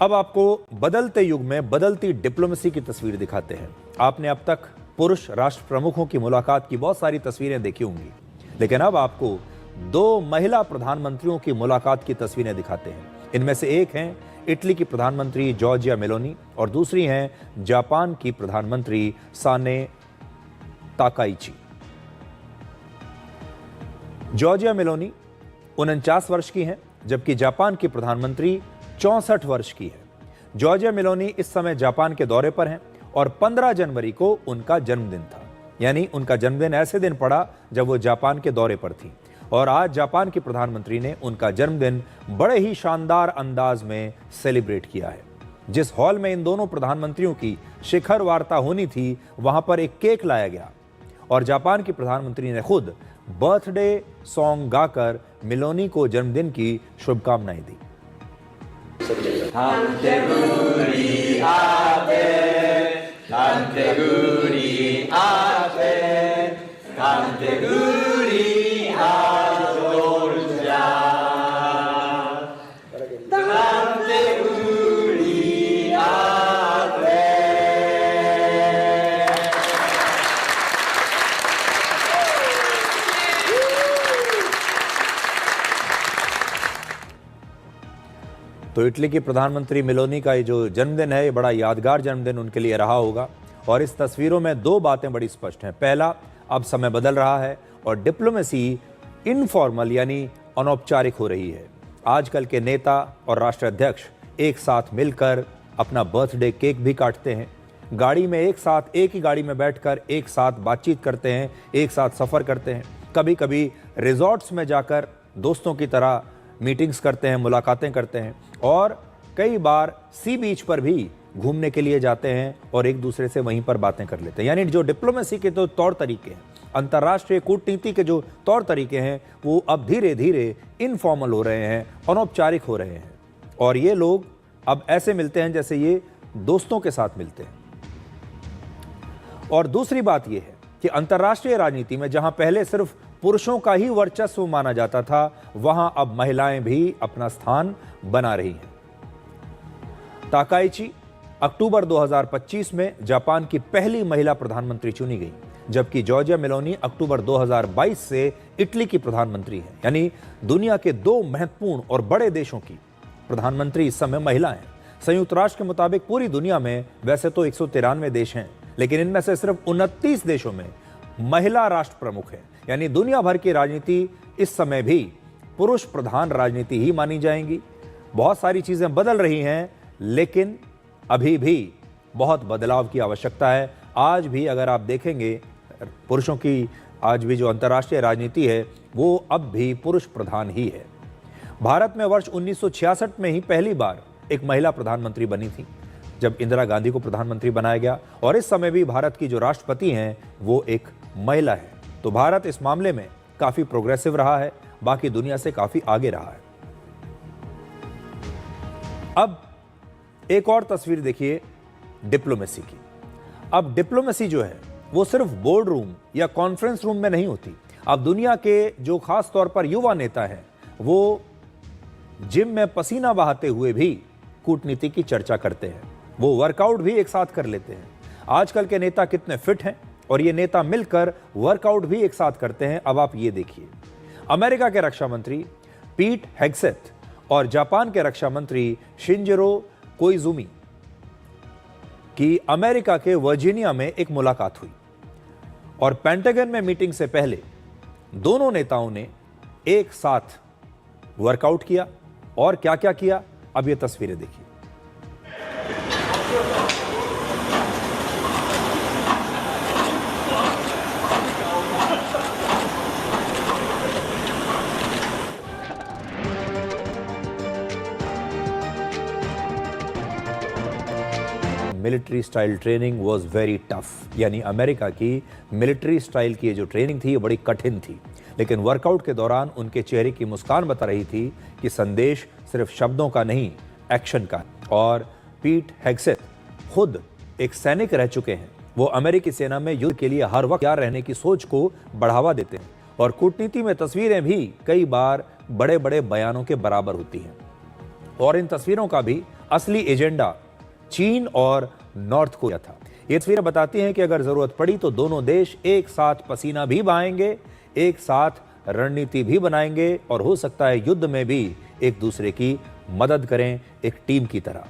अब आपको बदलते युग में बदलती डिप्लोमेसी की तस्वीर दिखाते हैं। आपने अब तक पुरुष राष्ट्र प्रमुखों की मुलाकात की बहुत सारी तस्वीरें देखी होंगी, लेकिन अब आपको दो महिला प्रधानमंत्रियों की मुलाकात की तस्वीरें दिखाते हैं। इनमें से एक हैं इटली की प्रधानमंत्री जॉर्जिया मेलोनी और दूसरी हैं जापान की प्रधानमंत्री साने ताकाइची। जॉर्जिया मेलोनी 49 वर्ष की हैं, जबकि जापान की प्रधानमंत्री 64 वर्ष की है। जॉर्जिया मेलोनी इस समय जापान के दौरे पर हैं और 15 जनवरी को उनका जन्मदिन था, यानी उनका जन्मदिन ऐसे दिन पड़ा जब वो जापान के दौरे पर थी। और आज जापान की प्रधानमंत्री ने उनका जन्मदिन बड़े ही शानदार अंदाज में सेलिब्रेट किया है। जिस हॉल में इन दोनों प्रधानमंत्रियों की शिखर वार्ता होनी थी, वहां पर एक केक लाया गया और जापान की प्रधानमंत्री ने खुद बर्थडे सॉन्ग गाकर मेलोनी को जन्मदिन की शुभकामनाएं दी। तो इटली की प्रधानमंत्री मेलोनी का ये जो जन्मदिन है, ये बड़ा यादगार जन्मदिन उनके लिए रहा होगा। और इस तस्वीरों में दो बातें बड़ी स्पष्ट हैं। पहला, अब समय बदल रहा है और डिप्लोमेसी इनफॉर्मल यानी अनौपचारिक हो रही है। आजकल के नेता और राष्ट्राध्यक्ष एक साथ मिलकर अपना बर्थडे केक भी काटते हैं, गाड़ी में एक ही गाड़ी में बैठकर एक साथ बातचीत करते हैं, एक साथ सफ़र करते हैं, कभी कभी रिजॉर्ट्स में जाकर दोस्तों की तरह मीटिंग्स करते हैं, मुलाकातें करते हैं और कई बार सी बीच पर भी घूमने के लिए जाते हैं और एक दूसरे से वहीं पर बातें कर लेते हैं। यानी जो डिप्लोमेसी के तो तौर तरीके हैं, अंतर्राष्ट्रीय कूटनीति के जो तौर तरीके हैं, वो अब धीरे धीरे इनफॉर्मल हो रहे हैं, अनौपचारिक हो रहे हैं और ये लोग अब ऐसे मिलते हैं जैसे ये दोस्तों के साथ मिलते हैं। और दूसरी बात यह है कि अंतर्राष्ट्रीय राजनीति में जहां पहले सिर्फ पुरुषों का ही वर्चस्व माना जाता था, वहां अब महिलाएं भी अपना स्थान बना रही हैं। ताकाइची अक्टूबर 2025 में जापान की पहली महिला प्रधानमंत्री चुनी गई, जबकि जॉर्जिया मेलोनी अक्टूबर 2022 से इटली की प्रधानमंत्री है। यानी दुनिया के दो महत्वपूर्ण और बड़े देशों की प्रधानमंत्री इस समय महिला हैं। संयुक्त राष्ट्र के मुताबिक पूरी दुनिया में वैसे तो 193 देश हैं, लेकिन इनमें से सिर्फ 29 देशों में महिला राष्ट्र प्रमुख है। यानी दुनिया भर की राजनीति इस समय भी पुरुष प्रधान राजनीति ही मानी जाएंगी। बहुत सारी चीजें बदल रही हैं, लेकिन अभी भी बहुत बदलाव की आवश्यकता है। आज भी अगर आप देखेंगे पुरुषों की आज भी जो अंतर्राष्ट्रीय राजनीति है, वो अब भी पुरुष प्रधान ही है। भारत में वर्ष 1966 में ही पहली बार एक महिला प्रधानमंत्री बनी थी, जब इंदिरा गांधी को प्रधानमंत्री बनाया गया और इस समय भी भारत की जो राष्ट्रपति हैं वो एक महिला है। तो भारत इस मामले में काफी प्रोग्रेसिव रहा है, बाकी दुनिया से काफी आगे रहा है। अब एक और तस्वीर देखिए डिप्लोमेसी की। अब डिप्लोमेसी जो है वो सिर्फ बोर्ड रूम या कॉन्फ्रेंस रूम में नहीं होती। अब दुनिया के जो खास तौर पर युवा नेता हैं, वो जिम में पसीना बहाते हुए भी कूटनीति की चर्चा करते हैं, वो वर्कआउट भी एक साथ कर लेते हैं। आजकल के नेता कितने फिट हैं और ये नेता मिलकर वर्कआउट भी एक साथ करते हैं। अब आप ये देखिए, अमेरिका के रक्षा मंत्री पीट हेग्सेथ और जापान के रक्षा मंत्री शिंजिरो कोइजुमी की अमेरिका के वर्जीनिया में एक मुलाकात हुई और पेंटागन में मीटिंग से पहले दोनों नेताओं ने एक साथ वर्कआउट किया। और क्या क्या किया, अब ये तस्वीरें देखिए। Military style training was very tough, यानी अमेरिका की मिलिट्री स्टाइल की जो ट्रेनिंग थी ये बड़ी कठिन थी, लेकिन वर्कआउट के दौरान उनके चेहरे की मुस्कान बता रही थी कि संदेश सिर्फ शब्दों का नहीं, एक्शन का। और पीट हेग्सेथ खुद एक सैनिक रह चुके हैं, वो अमेरिकी सेना में युद्ध के लिए हर वक्त तैयार रहने की सोच को बढ़ावा देते हैं और कूटनीति में तस्वीरें भी कई बार बड़े बड़े बयानों के बराबर होती हैं। और इन तस्वीरों का भी असली एजेंडा चीन और नॉर्थ कोरिया था। ये तस्वीरें बताती हैं कि अगर जरूरत पड़ी तो दोनों देश एक साथ पसीना भी बहाएंगे, एक साथ रणनीति भी बनाएंगे और हो सकता है युद्ध में भी एक दूसरे की मदद करें, एक टीम की तरह।